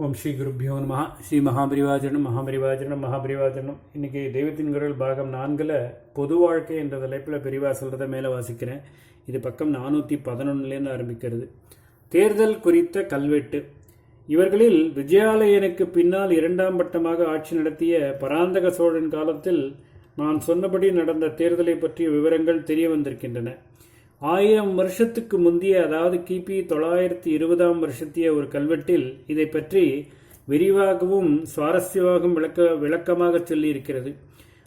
ஓம் ஸ்ரீ குருப்பியோ நம. ஸ்ரீ மகாபரிவாஜனம். இன்றைக்கி தெய்வத்தின் குரல் பாகம் 4ல் பொது வாழ்க்கை என்ற தலைப்பில் பெரிவா சொல்கிறத மேலே வாசிக்கிறேன். இது பக்கம் 411 ஆரம்பிக்கிறது. தேர்தல் குறித்த கல்வெட்டு. இவர்களில் விஜயாலயனுக்கு பின்னால் 2ஆம் பட்டமாக ஆட்சி நடத்திய பராந்தக சோழன் காலத்தில் நான் சொன்னபடி நடந்த தேர்தலை பற்றிய விவரங்கள் தெரிய வந்திருக்கின்றன. 1000 வருஷத்துக்கு முந்தைய, அதாவது கிபி 920ஆம் வருஷத்திய ஒரு கல்வெட்டில் இதை பற்றி விரிவாகவும் சுவாரஸ்யமாகவும் விளக்கமாக சொல்லியிருக்கிறது.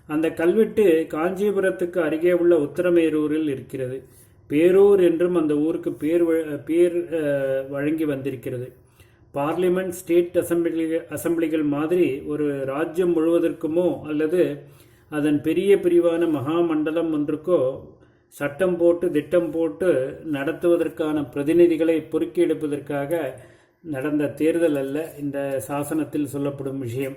அந்த கல்வெட்டு காஞ்சிபுரத்துக்கு அருகே உள்ள உத்தரமேரூரில் இருக்கிறது. பேரூர் என்றும் அந்த ஊருக்கு பேர் வழங்கி வந்திருக்கிறது. பார்லிமெண்ட், ஸ்டேட் அசம்பிளிகள் மாதிரி ஒரு ராஜ்யம் முழுவதற்குமோ அல்லது அதன் பெரிய பிரிவான மகாமண்டலம் ஒன்றுக்கோ சட்டம் போட்டு திட்டம் போட்டு நடத்துவதற்கான பிரதிநிதிகளை பொறுக்கி எடுப்பதற்காக நடந்த தேர்தல் அல்ல இந்த சாசனத்தில் சொல்லப்படும் விஷயம்.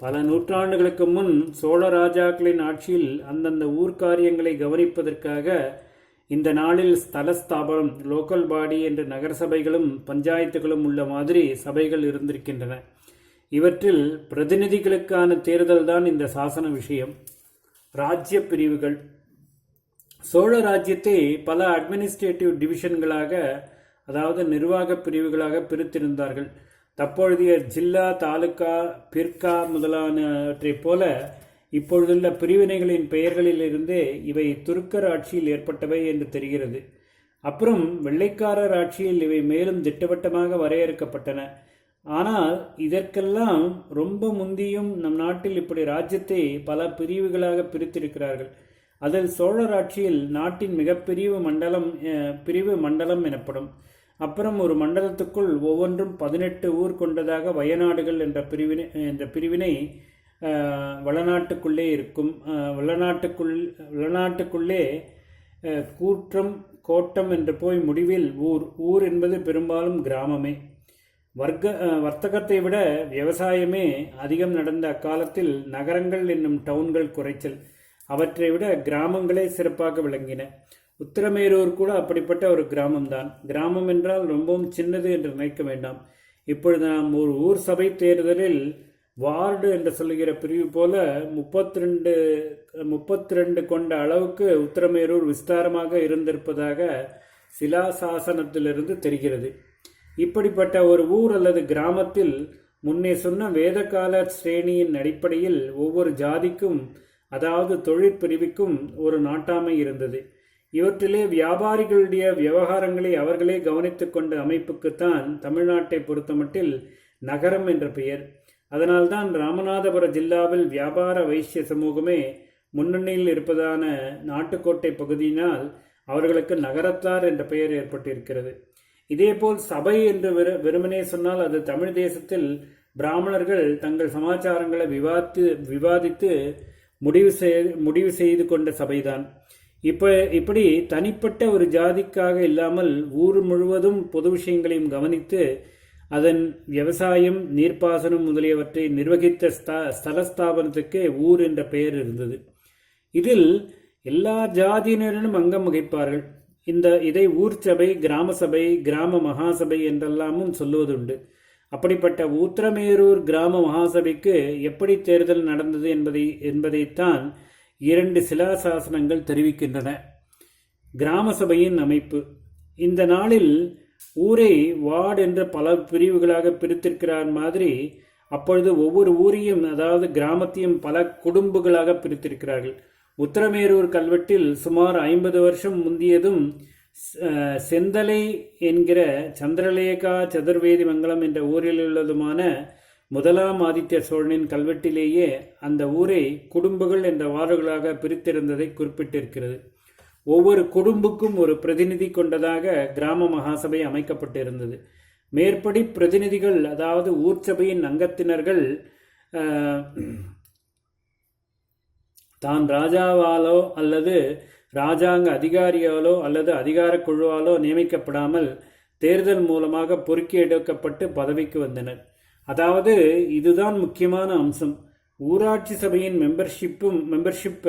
பல நூற்றாண்டுகளுக்கு முன் சோழ ராஜாக்களின் ஆட்சியில் அந்தந்த ஊர்காரியங்களை கவனிப்பதற்காக இந்த நாளில் ஸ்தலஸ்தாபனம், லோக்கல் பாடி என்ற நகர சபைகளும் பஞ்சாயத்துகளும் உள்ள மாதிரி சபைகள் இருந்திருக்கின்றன. இவற்றில் பிரதிநிதிகளுக்கான தேர்தல் தான் இந்த சாசன விஷயம். ராஜ்ய பிரிவுகள். சோழ ராஜ்யத்தை பல அட்மினிஸ்ட்ரேட்டிவ் டிவிஷன்களாக, அதாவது நிர்வாக பிரிவுகளாக பிரித்திருந்தார்கள். தற்பொழுதைய ஜில்லா, தாலுகா, பிர்கா முதலானவற்றைப் போல இப்பொழுதுள்ள பிரிவினைகளின் பெயர்களிலிருந்தே இவை துருக்கர் ஆட்சியில் ஏற்பட்டவை என்று தெரிகிறது. அப்புறம் வெள்ளைக்காரர் ஆட்சியில் இவை மேலும் திட்டவட்டமாக வரையறுக்கப்பட்டன. ஆனால் இதற்கெல்லாம் ரொம்ப முந்தியும் நம் நாட்டில் இப்படி ராஜ்யத்தை பல பிரிவுகளாக பிரித்திருக்கிறார்கள். அதில் சோழர் ஆட்சியில் நாட்டின் மிகப்பெரிய பிரிவு மண்டலம் எனப்படும். அப்புறம் ஒரு மண்டலத்துக்குள் ஒவ்வொன்றும் 18 ஊர் கொண்டதாக வயநாடுகள் என்ற பிரிவினை வளநாட்டுக்குள்ளே இருக்கும். வளநாட்டுக்குள்ளே கூற்றம், கோட்டம் என்று போய் முடிவில் ஊர் என்பது பெரும்பாலும் கிராமமே. வர்த்தகத்தை விட விவசாயமே அதிகம் நடந்த அக்காலத்தில் நகரங்கள் என்னும் டவுன்கள் குறைச்சல். அவற்றை விட கிராமங்களே சிறப்பாக விளங்கின. உத்தரமேரூர் கூட அப்படிப்பட்ட ஒரு கிராமம்தான். கிராமம் என்றால் ரொம்பவும் சின்னது என்று நினைக்க வேண்டாம். இப்பொழுது நாம் ஒரு ஊர் சபை தேர்தலில் வார்டு என்று சொல்லுகிற பிரிவு போல 32 கொண்ட அளவுக்கு உத்தரமேரூர் விஸ்தாரமாக இருந்திருப்பதாக சிலாசாசனத்திலிருந்து தெரிகிறது. இப்படிப்பட்ட ஒரு ஊர் அல்லது கிராமத்தில் முன்னே சொன்ன வேதகால ஸ்ரேணியின் அடிப்படையில் ஒவ்வொரு ஜாதிக்கும், அதாவது தொழிற்பிரிவுக்கும் ஒரு நாட்டாமை இருந்தது. இவற்றிலே வியாபாரிகளுடைய விவகாரங்களை அவர்களே கவனித்துக் கொண்ட அமைப்புக்குத்தான் தமிழ்நாட்டை பொறுத்தமட்டில் நகரம் என்ற பெயர். அதனால்தான் ராமநாதபுர ஜில்லாவில் வியாபார வைசிய சமூகமே முன்னணியில் இருப்பதான நாட்டுக்கோட்டை பகுதியினால் அவர்களுக்கு நகரத்தார் என்ற பெயர் ஏற்பட்டிருக்கிறது. இதேபோல் சபை என்று வெறுமனே சொன்னால் அது தமிழ் தேசத்தில் பிராமணர்கள் தங்கள் சமாச்சாரங்களை விவாதித்து முடிவு செய்து கொண்ட சபைதான். இப்படி தனிப்பட்ட ஒரு ஜாதிக்காக இல்லாமல் ஊர் முழுவதும் பொது விஷயங்களையும் கவனித்து அதன் விவசாயம், நீர்ப்பாசனம் முதலியவற்றை நிர்வகித்த ஸ்தலஸ்தாபனத்துக்கே ஊர் என்ற பெயர் இருந்தது. இதில் எல்லா ஜாதியினரிலும் அங்கம் வகிப்பார்கள். இதை ஊர் சபை, கிராம சபை, கிராம மகாசபை என்றெல்லாமும் சொல்லுவதுண்டு. அப்படிப்பட்ட உத்தரமேரூர் கிராம மகாசபைக்கு எப்படி தேர்தல் நடந்தது என்பதைத்தான் 2 சிலாசாசனங்கள் தெரிவிக்கின்றன. கிராம சபையின் அமைப்பு. இந்த நாளில் ஊரை வார்டு என்ற பல பிரிவுகளாக பிரித்திருக்கிறார் மாதிரி அப்பொழுது ஒவ்வொரு ஊரையும், அதாவது கிராமத்தையும் பல குடும்பங்களாக பிரித்திருக்கிறார்கள். உத்தரமேரூர் கல்வெட்டில் சுமார் 50 வருஷம் முந்தியதும் செந்தலை என்கிற சந்திரலேகா சதுர்வேதி மங்கலம் என்ற ஊரில் உள்ளதுமான 1ஆம் ஆதித்ய சோழனின் கல்வெட்டிலேயே அந்த ஊரை குடும்பங்கள் என்ற வார்டுகளாக பிரித்திருந்ததை குறிப்பிட்டிருக்கிறது. ஒவ்வொரு குடும்பக்கும் ஒரு பிரதிநிதி கொண்டதாக கிராம மகாசபை அமைக்கப்பட்டிருந்தது. மேற்படி பிரதிநிதிகள், அதாவது ஊர் சபையின் அங்கத்தினர்கள் தான் ராஜாவாலோ அல்லது இராஜாங்க அதிகாரியாலோ அல்லது அதிகார குழுவாலோ நியமிக்கப்படாமல் தேர்தல் மூலமாக பொறுக்கி எடுக்கப்பட்டு பதவிக்கு வந்தனர். அதாவது இதுதான் முக்கியமான அம்சம். ஊராட்சி சபையின் மெம்பர்ஷிப்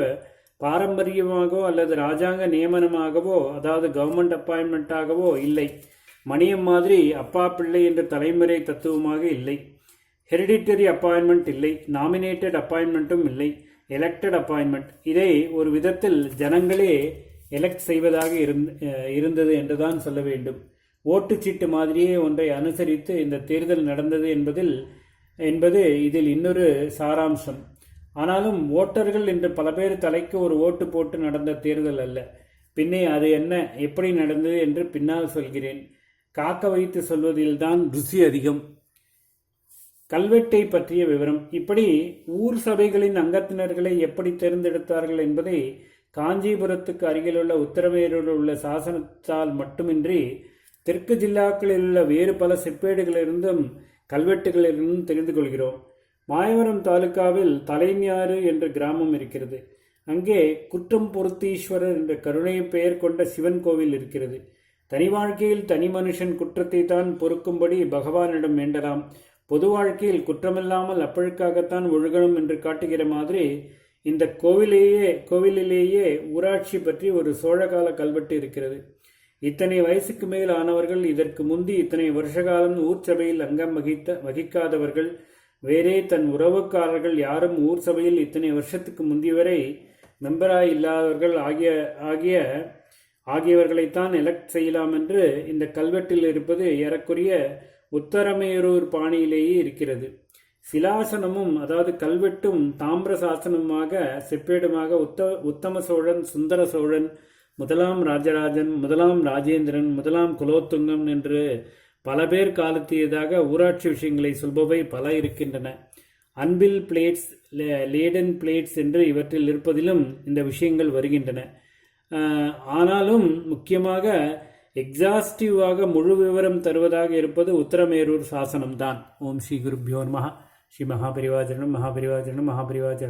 பாரம்பரியமாகவோ அல்லது இராஜாங்க நியமனமாகவோ, அதாவது கவர்மெண்ட் அப்பாயின்மெண்ட்டாகவோ இல்லை. மணியம் மாதிரி அப்பா பிள்ளை என்ற தலைமுறை தத்துவமாக இல்லை. ஹெரிடிட்டரி அப்பாயின்மெண்ட் இல்லை, நாமினேட்டட் அப்பாயின்மெண்ட்டும் இல்லை, எலெக்டட் அப்பாயின்மெண்ட். இதை ஒரு விதத்தில் ஜனங்களே எலெக்ட் செய்வதாக இருந்தது என்றுதான் சொல்ல வேண்டும். ஓட்டுச்சீட்டு மாதிரியே ஒன்றை அனுசரித்து இந்த தேர்தல் நடந்தது என்பது இதில் இன்னொரு சாராம்சம். ஆனாலும் ஓட்டர்கள் என்று பல பேர் தலைக்கு ஒரு ஓட்டு போட்டு நடந்த தேர்தல் அல்ல. பின்னே அது என்ன, எப்படி நடந்தது என்று பின்னால் சொல்கிறேன். காக்க வைத்து சொல்வதில்தான் ருசி அதிகம். கல்வெட்டை பற்றிய விவரம். இப்படி ஊர் சபைகளின் அங்கத்தினர்களை எப்படி தேர்ந்தெடுத்தார்கள் என்பதை காஞ்சிபுரத்துக்கு அருகிலுள்ள உத்தரமேரூரில் உள்ள சாசனத்தால் மட்டுமின்றி தெற்கு ஜில்லாக்களில் உள்ள வேறு பல செப்பேடுகளிலிருந்தும் கல்வெட்டுகளிலிருந்தும் தெரிந்து கொள்கிறோம். மாயவரம் தாலுகாவில் தலைஞாறு என்ற கிராமம் இருக்கிறது. அங்கே குற்றம் பொருத்தீஸ்வரர் என்ற கருணை பெயர் கொண்ட சிவன் கோவில் இருக்கிறது. தனி வாழ்க்கையில் தனி மனுஷன் குற்றத்தை தான் பொறுக்கும்படி பகவானிடம் வேண்டலாம், பொது வாழ்க்கையில் குற்றமில்லாமல் அப்பழுக்காகத்தான் ஒழுகணும் என்று காட்டுகிற மாதிரி இந்த கோவிலிலேயே ஊராட்சி பற்றி ஒரு சோழகால கல்வெட்டு இருக்கிறது. இத்தனை வயசுக்கு மேல் ஆனவர்கள், இதற்கு முந்தி இத்தனை வருஷகாலம் ஊர் சபையில் அங்கம் வகிக்காதவர்கள், வேறே தன் உறவுக்காரர்கள் யாரும் ஊர் சபையில் இத்தனை வருஷத்துக்கு முந்தியவரை மெம்பராய் இல்லாதவர்கள் ஆகியவர்களைத்தான் எலெக்ட் செய்யலாம் என்று இந்த கல்வெட்டில் இருப்பது ஏறக்குறைய உத்தரமேரூர் பாணியிலேயே இருக்கிறது. சிலாசனமும் அதாவது கல்வெட்டும் தாமிர சாசனமாக செப்பேடுமாக உத்தம சோழன், சுந்தர சோழன், முதலாம் ராஜராஜன், முதலாம் ராஜேந்திரன், முதலாம் குலோத்துங்கம் என்று பல பேர் காலத்தியதாக ஊராட்சி விஷயங்களை சொல்பவை பல இருக்கின்றன. அன்பில் பிளேட்ஸ், லேடன் பிளேட்ஸ் என்று இவற்றில் இருப்பதிலும் இந்த விஷயங்கள் வருகின்றன. ஆனாலும் முக்கியமாக எக்ஸாஸ்டிவாக முழு விவரம் தருவதாக இருப்பது உத்தரமேரூர் சாசனம்தான். ஓம் ஸ்ரீ குருப்யோ நமஹ. ஸ்ரீ மகாபரிவாஜனம் மகாபரிவாஜனம் மகாபரிவாஜனம்.